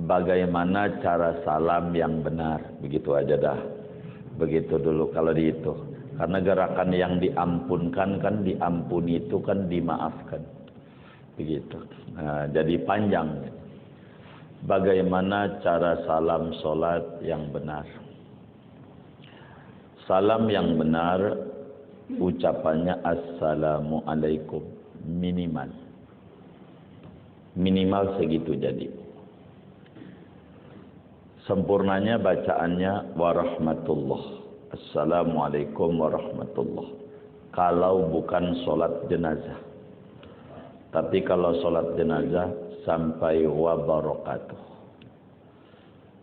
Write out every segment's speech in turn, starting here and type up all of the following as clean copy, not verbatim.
bagaimana cara salam yang benar. Begitu aja dah. Begitu dulu kalau dihitung. Karena gerakan yang diampunkan kan, diampuni itu kan dimaafkan. Begitu. Nah, jadi panjang. Bagaimana cara salam sholat yang benar? Salam yang benar ucapannya assalamualaikum minimal. Minimal segitu jadi. Sempurnanya bacaannya warahmatullah. Assalamualaikum warahmatullah. Kalau bukan sholat jenazah. Tapi kalau sholat jenazah sampai wabarakatuh.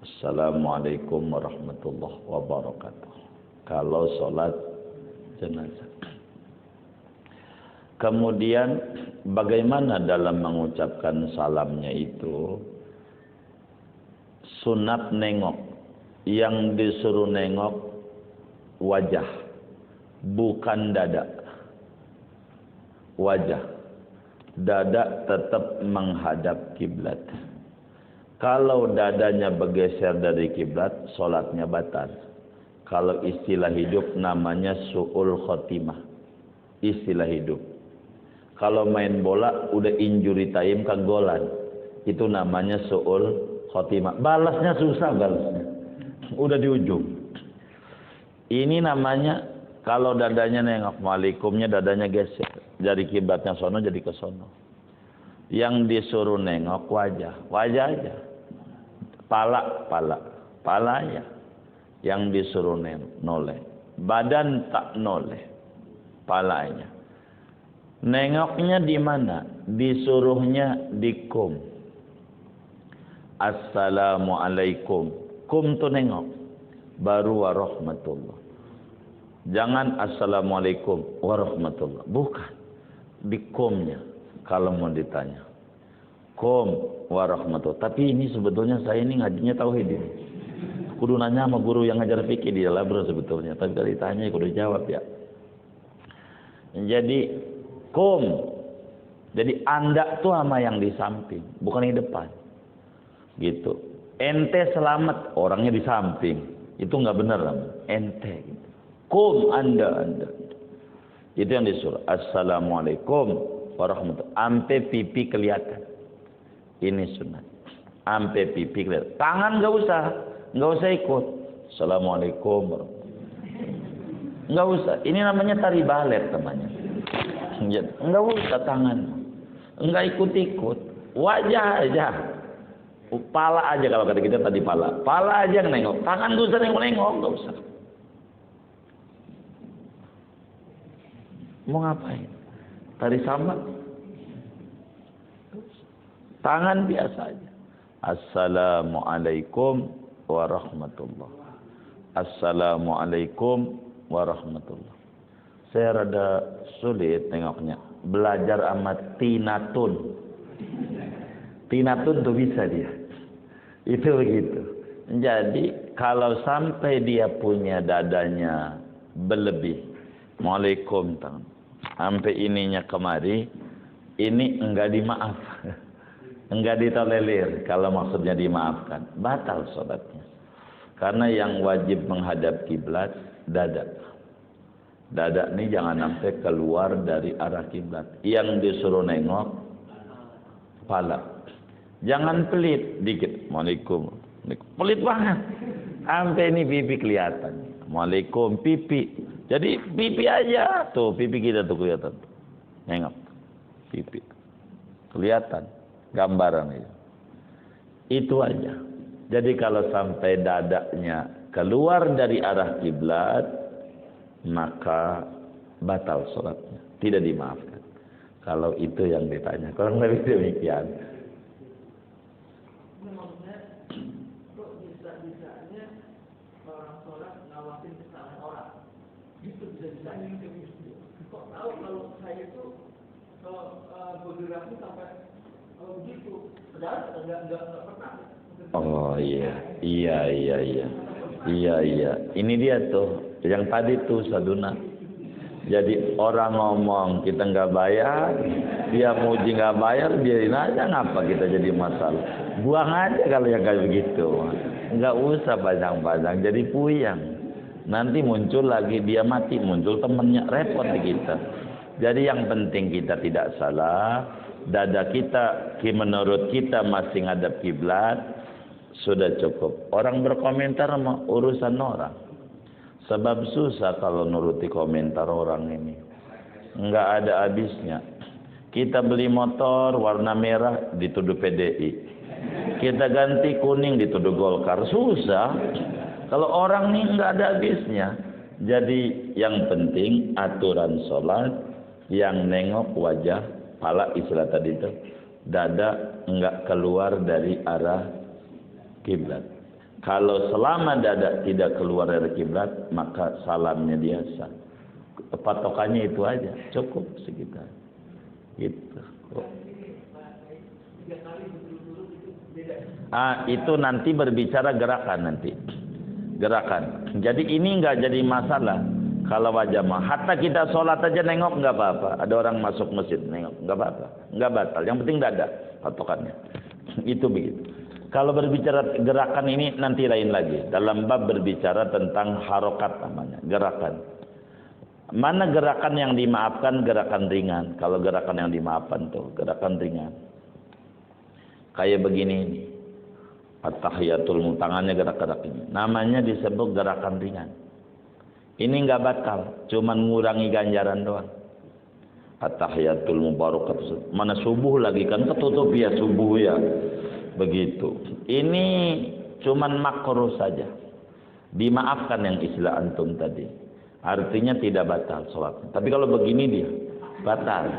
Assalamualaikum warahmatullah wabarakatuh. Kalau sholat jenazah. Kemudian bagaimana dalam mengucapkan salamnya itu? Sunat nengok. Yang disuruh nengok wajah, bukan dada. Wajah. Dada tetap menghadap kiblat. Kalau dadanya bergeser dari kiblat, sholatnya batal. Kalau istilah hidup namanya su'ul khotimah. Istilah hidup. Kalau main bola udah injury time kegolan, itu namanya su'ul khotimah. Balasnya susah balasnya. Udah di ujung. Ini namanya kalau dadanya nengok, waalaikumnya dadanya geser. Dari kiblatnya sono jadi ke sono. Yang disuruh nengok wajah. Wajah aja. Pala aja. Yang disuruh noleh. Badan tak noleh. Palanya. Nengoknya di mana? Disuruhnya di kum. Assalamualaikum. Kum tuh nengok. Baru warahmatullah. Jangan assalamualaikum warahmatullah. Bukan. Di kumnya. Kalau mau ditanya. Kum warahmatullah. Tapi ini sebetulnya saya ini ngajinya tauhid ini. Kudu nanya sama guru yang ngajar fikih di Labro sebetulnya. Tapi kalau ditanya kudu jawab ya. Jadi kum. Jadi anda tuh sama yang di samping. Bukan di depan. Gitu. Ente selamat. Orangnya di samping. Itu nggak benar. Ente gitu. Kum anda. Itu yang disuruh. Assalamualaikum warahmatullahi. Ampe pipi kelihatan. Ini sunat. Ampe pipi kelihatan. Tangan nggak usah ikut. Assalamualaikum warahmatullahi. Nggak usah. Ini namanya tari balet namanya. Nggak usah tangan. Nggak ikut-ikut. Wajah aja. Pala aja kalau kata kita tadi pala. Pala aja nengok. Tangan nggak usah nengok. Nggak usah. Mau ngapain? Tari sama. Tangan biasa aja. Assalamualaikum warahmatullah. Assalamualaikum warahmatullah. Saya rada sulit tengoknya. Belajar sama Tinatun. Tinatun tuh bisa dia. Itu begitu. Jadi kalau sampai dia punya dadanya berlebih. Waalaikum tangan. Sampai ininya kemari, ini enggak dimaaf. Enggak ditolerir kalau maksudnya dimaafkan. Batal sholatnya. Karena yang wajib menghadap kiblat dada. Dada ini jangan sampai keluar dari arah kiblat. Yang disuruh nengok kepala. Jangan pelit dikit. Waalaikum. Pelit banget. Sampai ini pipi kelihatan. Waalaikum pipi. Jadi pipi aja tuh, pipi kita tuh kelihatan. Nengok. Pipi. Kelihatan gambaran itu. Itu aja. Jadi kalau sampai dadanya keluar dari arah kiblat, maka batal sholatnya, tidak dimaafkan. Kalau itu yang ditanya, kurang lebih demikian. Maksudnya, kok bisa-bisanya orang sholat ngawasin kesalahan orang? Gitu bisa-bisanya. Kok tahu kalau saya itu bergeraknya sampai begitu? Padahal nggak pernah. Oh iya. Ini dia tuh, yang tadi tuh Saduna. Jadi orang ngomong kita nggak bayar, Dia muji nggak bayar, biarin aja, ngapa kita jadi masalah. Buang aja kalau yang kayak begitu. Nggak usah panjang-panjang, jadi puyang. Nanti muncul lagi, dia mati, muncul temennya, repot di kita. Jadi yang penting kita tidak salah, dada kita menurut kita masih ngadap kiblat, sudah cukup. Orang berkomentar sama urusan orang. Sebab susah kalau nuruti komentar orang ini. Nggak ada habisnya. Kita beli motor warna merah dituduh PDI. Kita ganti kuning dituduh Golkar. Susah. Kalau orang ini nggak ada habisnya. Jadi yang penting aturan sholat yang nengok wajah, pala istilah tadi itu, dada nggak keluar dari arah kiblat. Kalau selama dada tidak keluar dari kiblat, maka salamnya biasa. Patokannya itu aja, cukup sekitar. Gitu. Itu nanti berbicara gerakan nanti. Gerakan. Jadi ini nggak jadi masalah. Kalau wajah mah, hatta kita sholat aja nengok nggak apa-apa. Ada orang masuk masjid nengok nggak apa-apa, nggak batal. Yang penting dada patokannya. Itu begitu. Kalau berbicara gerakan ini nanti lain lagi. Dalam bab berbicara tentang harokat namanya, gerakan. Mana gerakan yang dimaafkan, gerakan ringan. Kalau gerakan yang dimaafkan tuh gerakan ringan. Kayak begini ini. At-tahiyatul, tangannya gerak-gerak ini. Namanya disebut gerakan ringan. Ini nggak batal, cuman ngurangi ganjaran doang. At-tahiyatul mubarakatuh. Mana subuh lagi kan ketutup ya subuh ya. Begitu. Ini cuman makruh saja. Dimaafkan yang istilah antum tadi. Artinya tidak batal sholat. Tapi kalau begini dia batal.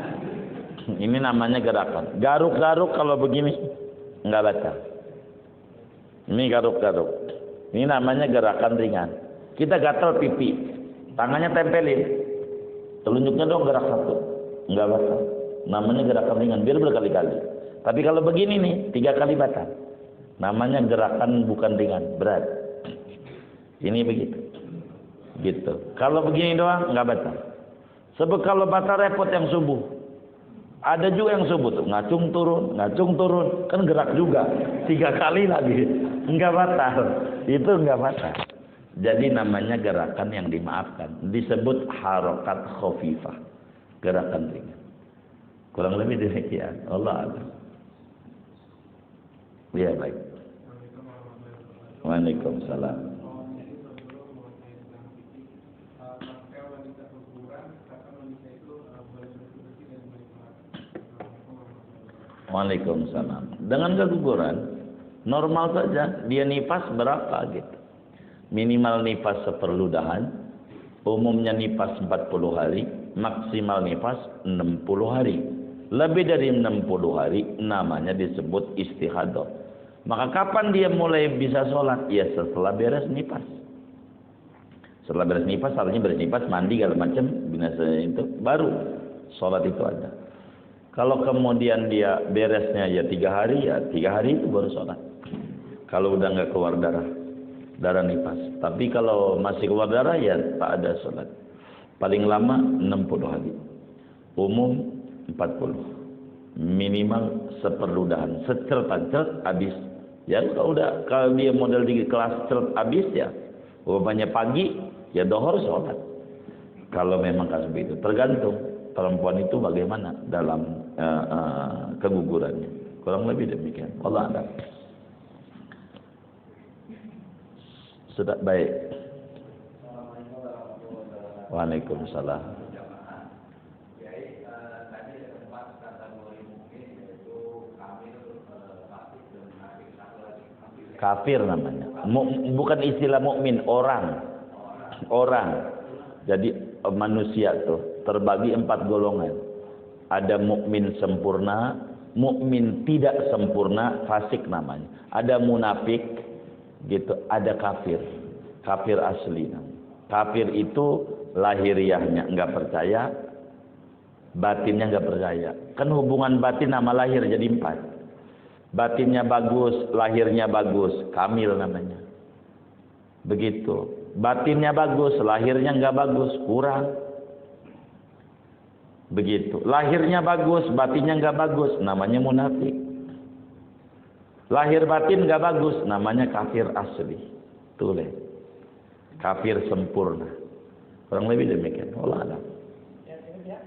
Ini namanya gerakan. Garuk-garuk kalau begini nggak batal. Ini garuk-garuk. Ini namanya gerakan ringan. Kita gatal pipi, tangannya tempelin, telunjuknya dong gerak satu, nggak batal. Namanya gerakan ringan, biar berkali-kali. Tapi kalau begini nih, 3 kali batal. Namanya gerakan bukan ringan, berat. Ini begitu. Gitu. Kalau begini doang nggak batal. Sebab kalau batal repot yang subuh. Ada juga yang subuh tuh ngacung turun, kan gerak juga 3 kali lagi, nggak batal. Itu nggak batal. Jadi namanya gerakan yang dimaafkan, disebut harokat khafifah, gerakan ringan. Kurang lebih demikian. Allah a'lam. Ya baik. Waalaikumsalam. Waalaikumsalam. Dengan keguguran normal saja, dia nifas berapa gitu. Minimal nifas seperludahan, umumnya nifas 40 hari, maksimal nifas 60 hari. Lebih dari 60 hari namanya disebut istihadah. Maka kapan dia mulai bisa sholat? Ya setelah beres nifas. Setelah beres nifas, artinya beres nifas, mandi segala macam, binasanya itu baru sholat itu ada. Kalau kemudian dia beresnya ya 3 hari, ya 3 hari itu baru sholat. Kalau udah nggak keluar darah nifas. Tapi kalau masih keluar darah ya tak ada sholat. Paling lama 60 hari. Umum 40. Minimal seperludahan. Seceret habis. Ya kalau dia model di kelas ceret habis ya. Umpamanya pagi ya dohor sholat. Kalau memang kasus begitu. Tergantung perempuan itu bagaimana dalam kegugurannya. Kurang lebih demikian. Allah a'lam. Sudah baik. Waalaikumsalam. Kafir namanya. Bukan istilah mukmin, orang. Jadi manusia tuh terbagi 4 golongan. Ada mukmin sempurna, mukmin tidak sempurna, fasik namanya. Ada munafik, gitu. Ada kafir asli. Kafir itu lahiriahnya nggak percaya, batinnya nggak percaya. Kan hubungan batin sama lahir jadi 4. Batinnya bagus, lahirnya bagus, kamil namanya. Begitu. Batinnya bagus, lahirnya nggak bagus, kurang. Begitu. Lahirnya bagus, batinnya nggak bagus, namanya munafik. Lahir batin nggak bagus, namanya kafir asli. Tulis. Kafir sempurna. Kurang lebih demikian. Allah alam. Ya,